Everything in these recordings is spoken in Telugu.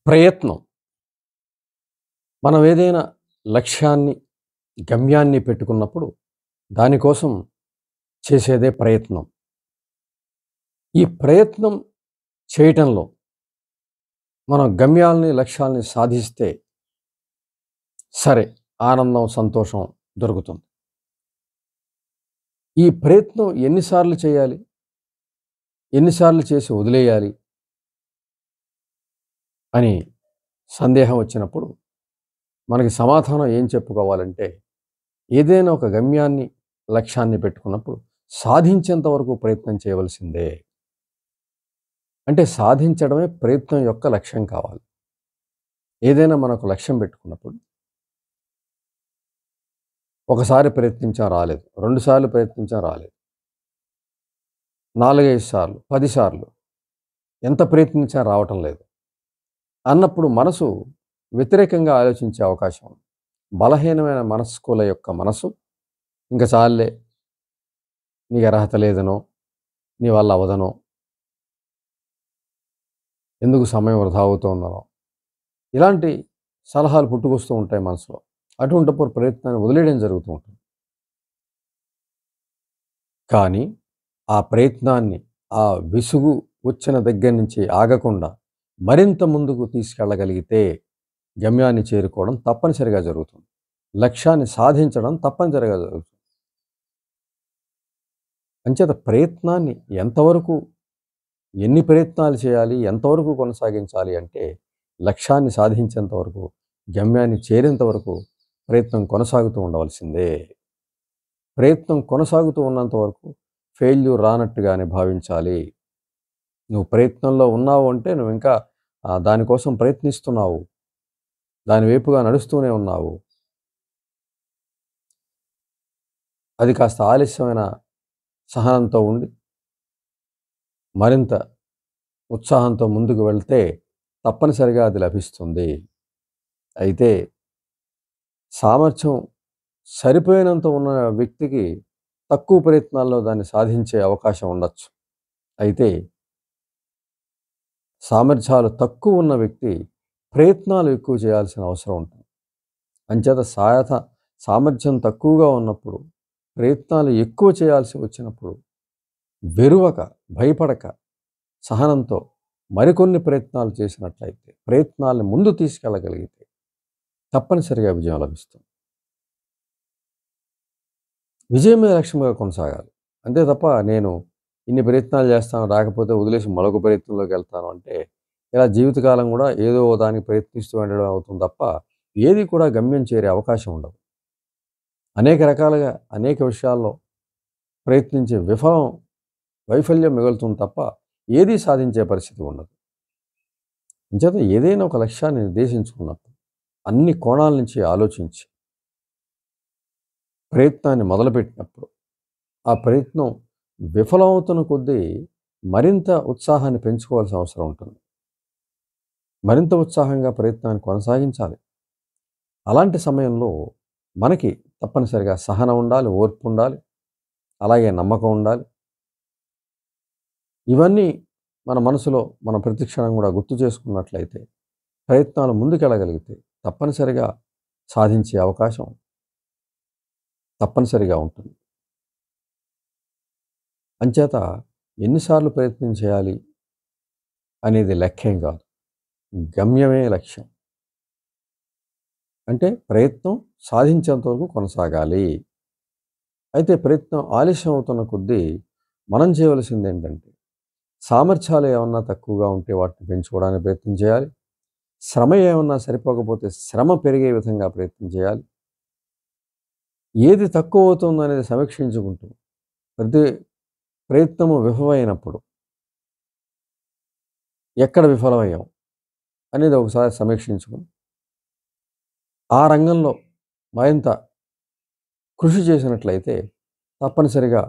ప్రయత్నం. మనం ఏదైనా లక్ష్యాన్ని, గమ్యాన్ని పెట్టుకున్నప్పుడు దానికోసం చేసేదే ప్రయత్నం. ఈ ప్రయత్నం చేయటంలో మనం గమ్యాల్ని, లక్ష్యాల్ని సాధిస్తే సరే ఆనందం, సంతోషం దొరుకుతుంది. ఈ ప్రయత్నం ఎన్నిసార్లు చేయాలి? ఎన్నిసార్లు చేసి వదిలేయాలి? అని సందేహం వచ్చినప్పుడు మనకి సమాధానం ఏం చెప్పుకోవాలంటే, ఏదైనా ఒక గమ్యాన్ని, లక్ష్యాన్ని పెట్టుకున్నప్పుడు సాధించేంత వరకు ప్రయత్నం చేయవలసిందే. అంటే సాధించడమే ప్రయత్నం యొక్క లక్ష్యం కావాలి. ఏదైనా మనకు లక్ష్యం పెట్టుకున్నప్పుడు ఒకసారి ప్రయత్నించాం రాలేదు. 2 సార్లు ప్రయత్నించాం రాలేదు. 4, 5 సార్లు, 10 సార్లు ఎంత ప్రయత్నించినా రావటం లేదు. అన్నప్పుడు మనసు వ్యతిరేకంగా ఆలోచించే అవకాశం ఉంది. బలహీనమైన మనస్కుల యొక్క మనసు ఇంక చాలులే, నీకు అర్హత లేదనో, నీ వల్ల అవ్వదనో, ఎందుకు సమయం వృధా అవుతోందనో, ఇలాంటి సలహాలు పుట్టుకొస్తూ ఉంటాయి మనసులో. అటువంటప్పుడు ప్రయత్నాన్ని వదిలేయడం జరుగుతూ ఉంటుంది. కానీ ఆ ప్రయత్నాన్ని, ఆ విసుగు వచ్చిన దగ్గర నుంచి ఆగకుండా మరింత ముందుకు తీసుకెళ్ళగలిగితే గమ్యాన్ని చేరుకోవడం తప్పనిసరిగా జరుగుతుంది. లక్ష్యాన్ని సాధించడం తప్పనిసరిగా జరుగుతుంది. అంచేత ప్రయత్నాన్ని ఎంతవరకు, ఎన్ని ప్రయత్నాలు చేయాలి, ఎంతవరకు కొనసాగించాలి అంటే లక్ష్యాన్ని సాధించేంత వరకు, గమ్యాన్ని చేరేంత వరకు ప్రయత్నం కొనసాగుతూ ఉండవలసిందే. ప్రయత్నం కొనసాగుతూ ఉన్నంత వరకు ఫెయిల్యూర్ రానట్టుగానే భావించాలి. నువ్వు ప్రయత్నంలో ఉన్నావు అంటే నువ్వు ఇంకా దానికోసం ప్రయత్నిస్తున్నావు. దాని వైపుగా నడుస్తూనే ఉన్నావు. అది కాస్త ఆలస్యమైన సహనంతో ఉండి మరింత ఉత్సాహంతో ముందుకు వెళ్తే తప్పనిసరిగా అది లభిస్తుంది. అయితే సామర్థ్యం సరిపోయినంత ఉన్న వ్యక్తికి తక్కువ ప్రయత్నాల్లో దాన్ని సాధించే అవకాశం ఉండొచ్చు. అయితే సామర్థ్యాలు తక్కువ ఉన్న వ్యక్తి ప్రయత్నాలు ఎక్కువ చేయాల్సిన అవసరం ఉంటుంది. అంచేత సామర్థ్యం తక్కువగా ఉన్నప్పుడు ప్రయత్నాలు ఎక్కువ చేయాల్సి వచ్చినప్పుడు వెరువక, భయపడక, సహనంతో మరికొన్ని ప్రయత్నాలు చేసినట్లయితే, ప్రయత్నాలను ముందు తీసుకెళ్ళగలిగితే తప్పనిసరిగా విజయం లభిస్తుంది. విజయమే లక్ష్యంగా కొనసాగాలి. అంతే తప్ప నేను ఇన్ని ప్రయత్నాలు చేస్తాను, రాకపోతే వదిలేసి మరొక ప్రయత్నంలోకి వెళ్తాను అంటే ఇలా జీవితకాలం కూడా ఏదో దానికి ప్రయత్నిస్తూ ఉండడం అవుతుంది తప్ప ఏది కూడా గమ్యం చేరే అవకాశం ఉండదు. అనేక రకాలుగా, అనేక విషయాల్లో ప్రయత్నించే వైఫల్యం మిగులుతుంది తప్ప ఏదీ సాధించే పరిస్థితి ఉండదు. అంచేత ఏదైనా ఒక లక్ష్యాన్ని నిర్దేశించుకున్నప్పుడు అన్ని కోణాల నుంచి ఆలోచించి ప్రయత్నాన్ని మొదలుపెట్టినప్పుడు ఆ ప్రయత్నం విఫలమవుతున్న కొద్దీ మరింత ఉత్సాహాన్ని పెంచుకోవాల్సిన అవసరం ఉంటుంది. మరింత ఉత్సాహంగా ప్రయత్నాన్ని కొనసాగించాలి. అలాంటి సమయంలో మనకి తప్పనిసరిగా సహనం ఉండాలి, ఓర్పు ఉండాలి, అలాగే నమ్మకం ఉండాలి. ఇవన్నీ మన మనసులో మనం ప్రతిక్షణం కూడా గుర్తు చేసుకున్నట్లయితే ప్రయత్నాలు ముందుకెళ్ళగలిగితే తప్పనిసరిగా సాధించే అవకాశం తప్పనిసరిగా ఉంటుంది. అంచేత ఎన్నిసార్లు ప్రయత్నం చేయాలి అనేది లక్ష్యం కాదు, గమ్యమే లక్ష్యం. అంటే ప్రయత్నం సాధించేంత వరకు కొనసాగాలి. అయితే ప్రయత్నం ఆలస్యం అవుతున్న కొద్దీ మనం చేయవలసింది ఏంటంటే సామర్థ్యాలు ఏమన్నా తక్కువగా ఉంటే వాటిని పెంచుకోవడానికి ప్రయత్నం చేయాలి. శ్రమ ఏమన్నా సరిపోకపోతే శ్రమ పెరిగే విధంగా ప్రయత్నం చేయాలి. ఏది తక్కువ అవుతుందో అనేది సమీక్షించుకుంటూ ప్రతి ప్రయత్నము విఫలమైనప్పుడు ఎక్కడ విఫలమయ్యాం అనేది ఒకసారి సమీక్షించుకుని ఆ రంగంలో మరింత కృషి చేసినట్లయితే తప్పనిసరిగా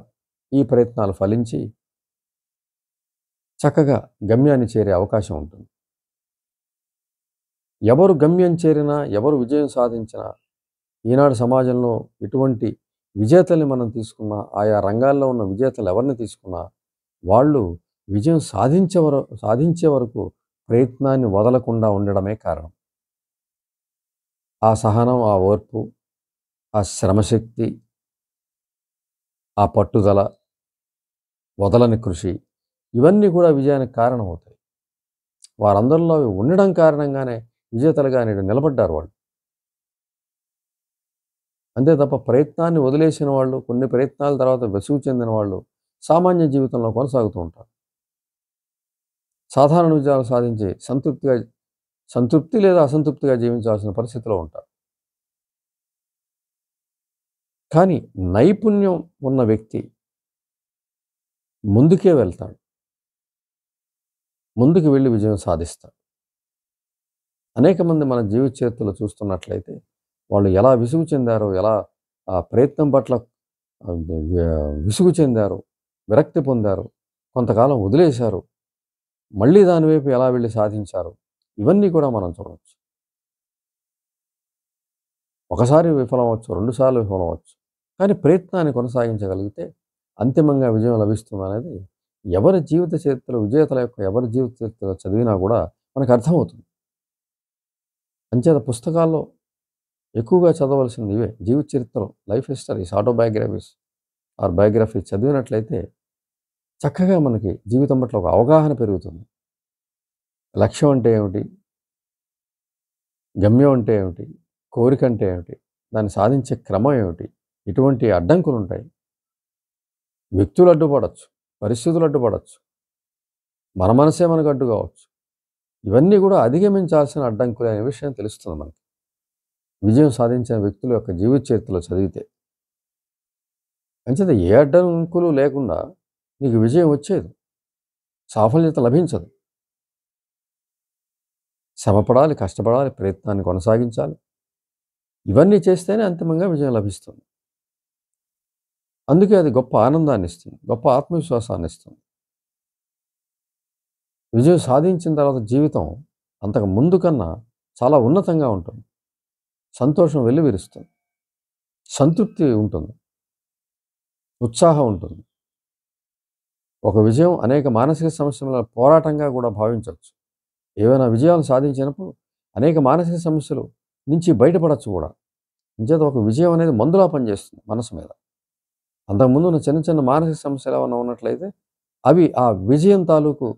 ఈ ప్రయత్నాలు ఫలించి చక్కగా గమ్యాన్ని చేరే అవకాశం ఉంటుంది. ఎవరు గమ్యం చేరినా, ఎవరు విజయం సాధించినా, ఈనాడు సమాజంలో ఎటువంటి విజేతల్ని మనం తీసుకున్నా, ఆయా రంగాల్లో ఉన్న విజేతలు ఎవరిని తీసుకున్నా వాళ్ళు విజయం సాధించే వరకు ప్రయత్నాన్ని వదలకుండా ఉండడమే కారణం. ఆ సహనం, ఆ ఓర్పు, ఆ శ్రమశక్తి, ఆ పట్టుదల, వదలని కృషి ఇవన్నీ కూడా విజయానికి కారణమవుతాయి. వారందరిలో అవి ఉండడం కారణంగానే విజేతలుగా నేడు నిలబడ్డారు వాళ్ళు. అంతే తప్ప ప్రయత్నాన్ని వదిలేసిన వాళ్ళు, కొన్ని ప్రయత్నాల తర్వాత విసుగు చెందిన వాళ్ళు సామాన్య జీవితంలో కొనసాగుతూ ఉంటారు. సాధారణ విజయాలు సాధించి సంతృప్తి లేదా అసంతృప్తిగా జీవించాల్సిన పరిస్థితిలో ఉంటారు. కానీ నైపుణ్యం ఉన్న వ్యక్తి ముందుకే వెళ్తాడు. ముందుకు వెళ్ళి విజయం సాధిస్తాడు. అనేక మంది మన జీవిత చరిత్రలో చూస్తున్నట్లయితే వాళ్ళు ఎలా విసుగు చెందారో, ఎలా ఆ ప్రయత్నం పట్ల విసుగు చెందారో, విరక్తి పొందారో, కొంతకాలం వదిలేశారు, మళ్ళీ దాని వైపు ఎలా వెళ్ళి సాధించారు, ఇవన్నీ కూడా మనం చూడవచ్చు. ఒకసారి విఫలమవచ్చు, 2 సార్లు విఫలమవచ్చు. కానీ ప్రయత్నాన్ని కొనసాగించగలిగితే అంతిమంగా విజయం లభిస్తుందనేది ఎవరి జీవిత చరిత్రలో విజేతల యొక్క ఎవరి జీవిత చరిత్రలో చదివినా కూడా మనకు అర్థమవుతుంది. అంచేత పుస్తకాల్లో ఎక్కువగా చదవలసింది ఇవే. జీవిత చరిత్రలు, life histories, autobiographies or biography చదివినట్లయితే చక్కగా మనకి జీవితం పట్ల ఒక అవగాహన పెరుగుతుంది. లక్ష్యం అంటే ఏమిటి? గమ్యం అంటే ఏమిటి? కోరిక అంటే ఏమిటి? దాన్ని సాధించే క్రమం ఏమిటి? ఎటువంటి అడ్డంకులు ఉంటాయి? వ్యక్తులు అడ్డుపడవచ్చు, పరిస్థితులు అడ్డుపడవచ్చు, మన మనసే మనకు అడ్డు కావచ్చు. ఇవన్నీ కూడా అధిగమించాల్సిన అడ్డంకులు అనే విషయం తెలుస్తుంది మనకి విజయం సాధించిన వ్యక్తుల యొక్క జీవిత చరిత్రలో చదివితే. అంచేత ఏ అడ్డంకులు లేకుండా నీకు విజయం వచ్చేది, సాఫల్యత లభించదు. శ్రమపడాలి, కష్టపడాలి, ప్రయత్నాన్ని కొనసాగించాలి. ఇవన్నీ చేస్తేనే అంతిమంగా విజయం లభిస్తుంది. అందుకే అది గొప్ప ఆనందాన్ని ఇస్తుంది, గొప్ప ఆత్మవిశ్వాసాన్ని ఇస్తుంది. విజయం సాధించిన తర్వాత జీవితం అంతకు ముందు కన్నా చాలా ఉన్నతంగా ఉంటుంది. సంతోషం వెల్లివిరుస్తుంది, సంతృప్తి ఉంటుంది, ఉత్సాహం ఉంటుంది. ఒక విజయం అనేక మానసిక సమస్యల పోరాటంగా కూడా భావించవచ్చు. ఏవైనా విజయాలు సాధించినప్పుడు అనేక మానసిక సమస్యలు నుంచి బయటపడవచ్చు కూడా. అంచేత ఒక విజయం అనేది మందులా పనిచేస్తుంది మనసు మీద. అంతకుముందు ఉన్న చిన్న చిన్న మానసిక సమస్యలు ఏమైనా ఉన్నట్లయితే అవి ఆ విజయం తాలూకు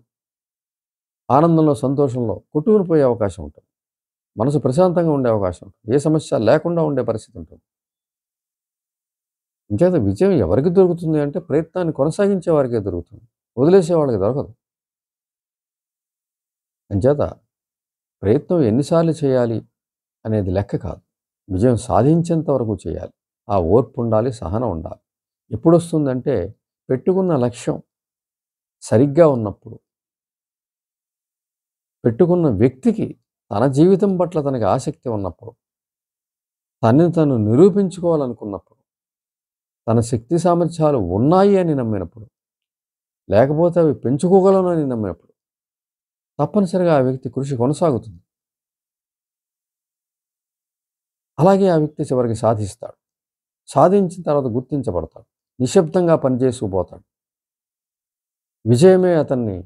ఆనందంలో, సంతోషంలో కొట్టుకుని పోయే అవకాశం ఉంటుంది. మనసు ప్రశాంతంగా ఉండే అవకాశం ఉంటుంది. ఏ సమస్య లేకుండా ఉండే పరిస్థితి ఉంటుంది. అంచేత విజయం ఎవరికి దొరుకుతుంది అంటే ప్రయత్నాన్ని కొనసాగించే వారికే దొరుకుతుంది, వదిలేసే వాళ్ళకి దొరకదు. అంచేత ప్రయత్నం ఎన్నిసార్లు చేయాలి అనేది లెక్క కాదు, విజయం సాధించేంత వరకు చేయాలి. ఆ ఓర్పు ఉండాలి, సహనం ఉండాలి. ఎప్పుడు వస్తుందంటే పెట్టుకున్న లక్ష్యం సరిగ్గా ఉన్నప్పుడు, పెట్టుకున్న వ్యక్తికి తన జీవితం పట్ల తనకి ఆసక్తి ఉన్నప్పుడు, తనని తను నిరూపించుకోవాలనుకున్నప్పుడు, తన శక్తి సామర్థ్యాలు ఉన్నాయి అని నమ్మినప్పుడు, లేకపోతే అవి పెంచుకోగలను అని నమ్మినప్పుడు తప్పనిసరిగా ఆ వ్యక్తి కృషి కొనసాగుతుంది. అలాగే ఆ వ్యక్తి చివరికి సాధిస్తాడు. సాధించిన తర్వాత గుర్తించబడతాడు, నిశ్శబ్దంగా పనిచేసుకుపోతాడు. విజయమే అతన్ని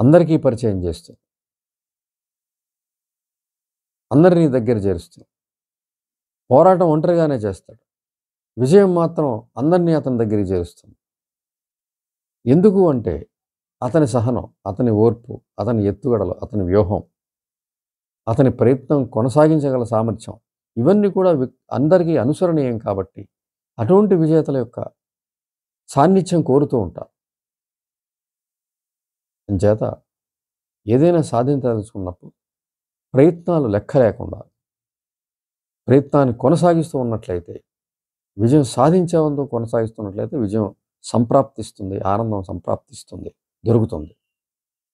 అందరికీ పరిచయం చేస్తుంది, అందరినీ దగ్గర చేరుస్తుంది. పోరాటం ఒంటరిగానే చేస్తాడు, విజయం మాత్రం అందరినీ అతని దగ్గరికి చేరుస్తుంది. ఎందుకు అంటే అతని సహనం, అతని ఓర్పు, అతని ఎత్తుగడలు, అతని వ్యూహం, అతని ప్రయత్నం కొనసాగించగల సామర్థ్యం ఇవన్నీ కూడా అందరికీ అనుసరణీయం కాబట్టి అటువంటి విజేతల యొక్క సాన్నిధ్యం కోరుతూ ఉంటారు. అంచేత ఏదైనా సాధించాల్సుకున్నప్పుడు ప్రయత్నాలు లెక్క లేకుండా ప్రయత్నాన్ని కొనసాగిస్తూ ఉన్నట్లయితే, విజయం సాధించేందుకు కొనసాగిస్తున్నట్లయితే విజయం సంప్రాప్తిస్తుంది, ఆనందం సంప్రాప్తిస్తుంది, దొరుకుతుంది.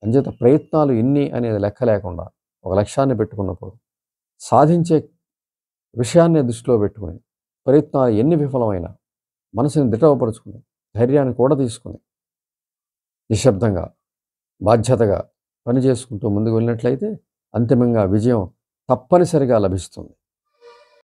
అంచేత ప్రయత్నాలు ఎన్ని అనేది లెక్క లేకుండా ఒక లక్ష్యాన్ని పెట్టుకున్నప్పుడు సాధించే విషయాన్ని దృష్టిలో పెట్టుకుని ప్రయత్నాలు ఎన్ని విఫలమైనా మనసుని దిటవపరుచుకుని ధైర్యాన్ని కూడా తీసుకుని నిశ్శబ్దంగా బాధ్యతగా పనిచేసుకుంటూ ముందుకు వెళ్ళినట్లయితే అంతిమంగా విజయం తప్పనిసరిగా లభిస్తుంది.